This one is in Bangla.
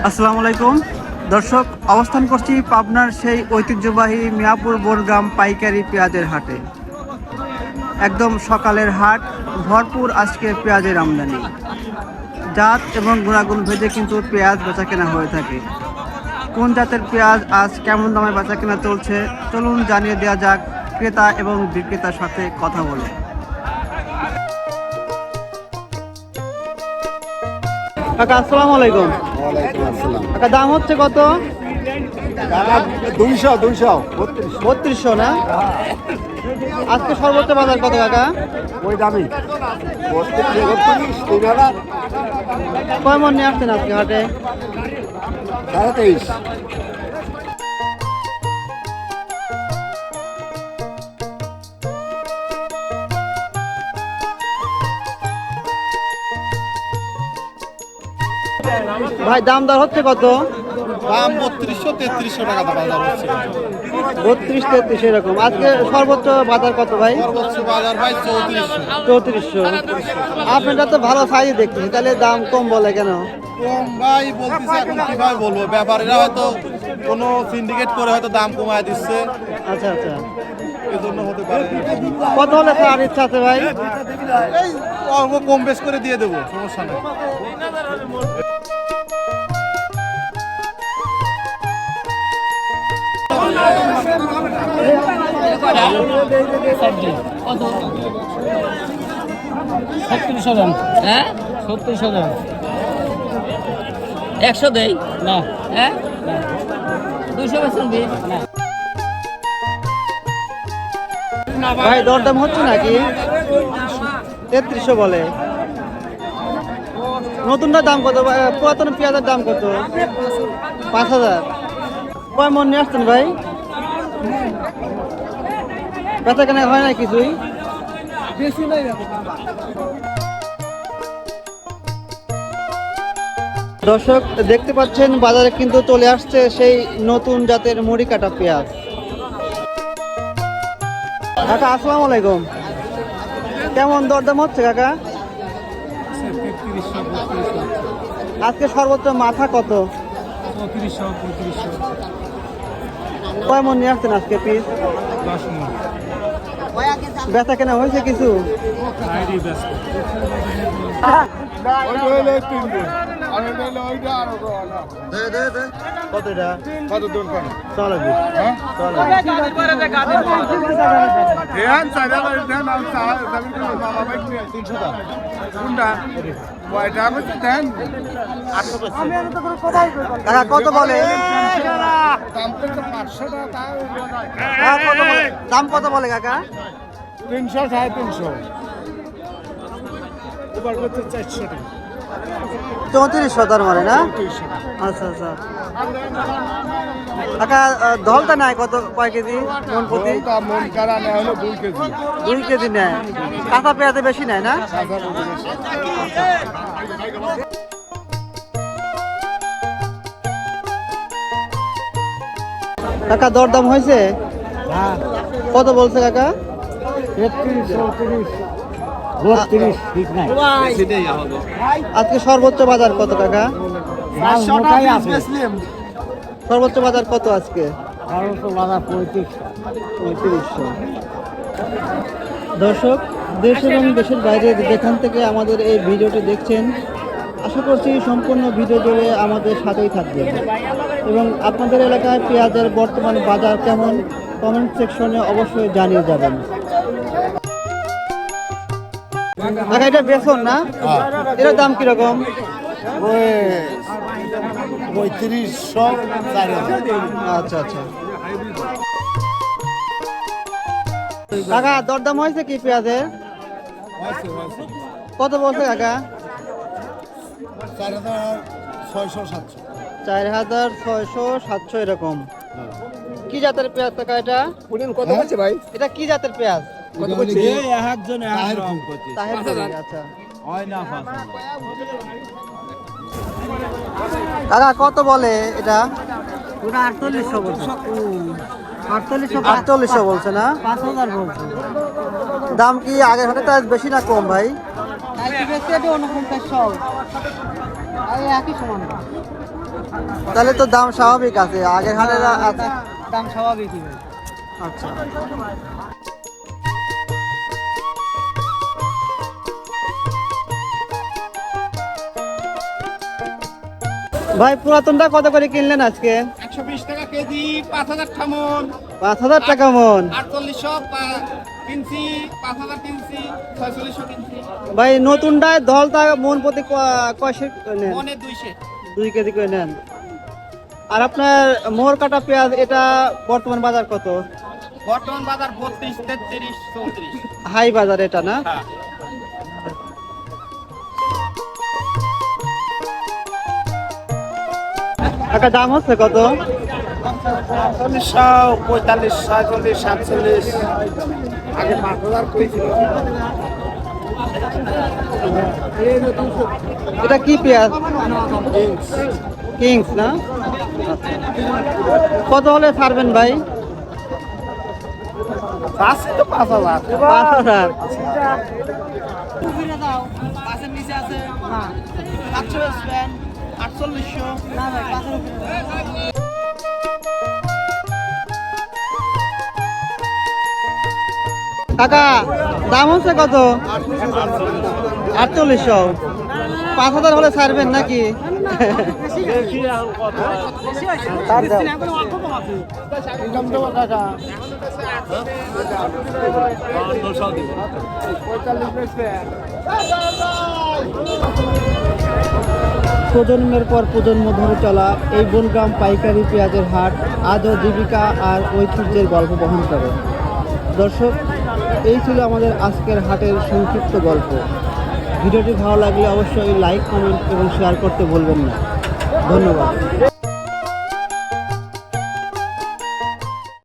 আসসালামু আলাইকুম দর্শক, অবস্থান করছি পাবনার সেই ঐতিহ্যবাহী মিয়াপুর বনগ্রাম পাইকারি পেঁয়াজের হাটে। একদম সকালের হাট, ভরপুর আজকে পেঁয়াজের আমদানি। জাত এবং গুণাগুণ ভেদে কিন্তু পেঁয়াজ বেচা কেনা হয়ে থাকে। কোন জাতের পেঁয়াজ আজ কেমন দামে বেচা কেনা চলছে চলুন জানিয়ে দেওয়া যাক ক্রেতা এবং বিক্রেতার সাথে কথা বলে। কাকা আসসালামু আলাইকুম। কাকা দাম হচ্ছে কত? 3200 না? আজকে সর্বোচ্চ বাজার কত কাকা? ওই দামি কয় মন নিয়ে আসছেন আজকে হাটে? 23.5। ভাই দাম দর হচ্ছে কত? দাম 3200-3300 টাকা বাজার হচ্ছে। 32-33 এরকম। আজকে সর্বোচ্চ বাজার কত ভাই? সর্বোচ্চ বাজার ভাই 3400। আপনারা তো ভালো সাইজ দেখতেছি, তাহলে দাম কম বলে কেন? কম ভাই বলতেছে, এখন কিভাবে বলবো, ব্যাপারীরা হয়তো কোনো সিন্ডিকেট করে হয়তো দাম কমায় দিচ্ছে, আচ্ছা আচ্ছা। এজন্য হতে পারে। কত হলে আর ইচ্ছা আছে ভাই? এই অল্প কম বেশ করে দিয়ে দেবো, সমস্যা নেই। হ্যাঁ 70 100 দেই না, হ্যাঁ 200 না। ভাই দরদাম হচ্ছে নাকি? 3300 বলে। নতুনটার দাম কত? পুরাতন পেঁয়াজের দাম কত? 5000। কয় মন নিয়ে আসছেন ভাই? বেচা কেনা হয় না কিছুই? দর্শক দেখতে পাচ্ছেন বাজারে কিন্তু চলে আসছে সেই নতুন জাতের মুড়ি কাটা পেঁয়াজ। কাকা আসসালামু আলাইকুম। কেমন দরদাম হচ্ছে কাকা? আজকে সর্বোচ্চ মাথা কত? 3500 কয় মন নিয়ে আসছেন আজকে পিস? 10 মণ। বেচা কেনা হয়েছে কিছু? আইডি ব্যস্ত। কত এটা? কত দূর কর? চলে কাকা কত বলে? দাম কত বলে কাকা? 300 350 এবার করতে 400 টাকা। 3400 তার মানে না? আচ্ছা আচ্ছা। কাকা ধলটা নেয় কত, কয় কেজি মন প্রতি? মন কারা নেয় হলো 2 কেজি। 2 কেজি নেয়। কাঁচা পেঁয়াজে বেশি নেয় না? কাকা দরদাম হয়েছে? কত বলছে কাকা? 32 ঠিক নাই। আজকে সর্বোচ্চ বাজার কত কাকা? সর্বোচ্চ বাজার কত আজকে? বাজার 3500। দর্শক দেশ এবং দেশের বাইরে যেখান থেকে আমাদের এই ভিডিওটি দেখছেন, আশা করছি সম্পূর্ণ ভিডিও জুড়ে আমাদের সাথেই থাকবেন এবং আপনাদের এলাকায় পেঁয়াজের বর্তমান বাজার কেমন কমেন্ট সেকশনে অবশ্যই জানিয়ে যাবেন। এটা বেসন না? এর দাম কিরকম? 3500 4000। আচ্ছা আচ্ছা। কাকা দরদাম হয়েছে কি পেঁয়াজের? কত বলছে কাকা? 4600-700 এরকম। কি জাতের পেঁয়াজ কাকা এটা? কত বলছে ভাই? এটা কি জাতের পেঁয়াজ? কত বলছে? একজন এক রকম করতে তাহের আচ্ছা। হয় না। কাকা কত বলে এটা? 4800 বলছে। 4800 বলছে না? 5000 বলছে। দাম কি আগের হাটে বেশি না কম ভাই? একই সমান তাহলে তো দাম স্বাভাবিক আছে, আগের হাটের আছে। দাম স্বাভাবিকই ভাই। আচ্ছা, ভাই পুরাতনটা কত করে কিনলেন আজকে? 120 টাকা কেজি, 5000 ঠামন, 5000 টাকা মন। 4800 কিনছি, 5000 কিনছি, 4600 কিনছি, ভাই নতুনটায় দলটা মন প্রতি কয়শো নেন? মনে 200। 2 কেজি করে নেন। আর আপনার মোহর কাটা পেঁয়াজ, এটা বর্তমান বাজার কত? বর্তমান বাজার 32, 33, 34। হাই বাজার এটা না? হ্যাঁ। টাকা দাম হচ্ছে কত? 45, 46, 47। আগে 5000 কইছিল। এটা কি পেঁয়াজ? কিংস না? কত হলে ছাড়বেন ভাই? আছে তো 5000। 5000। পাঁচের নিচে আছে না 700 বেচবেন 4800 না ভাই 5 এর উপরে কাকা দাম হচ্ছে কত? 4800। 5000 হলে ছাড়বেন নাকি? প্রজন্মের পর প্রজন্ম ধরে চলা এই বনগ্রাম পাইকারি পেঁয়াজের হাট আজও জীবিকা আর ঐতিহ্যের গল্প বহন করে। দর্শক, এই ছিল আমাদের আজকের হাটের সংক্ষিপ্ত গল্প। ভিডিওটি ভালো লাগলে অবশ্যই লাইক, কমেন্ট এবং শেয়ার করতে ভুলবেন না। ধন্যবাদ।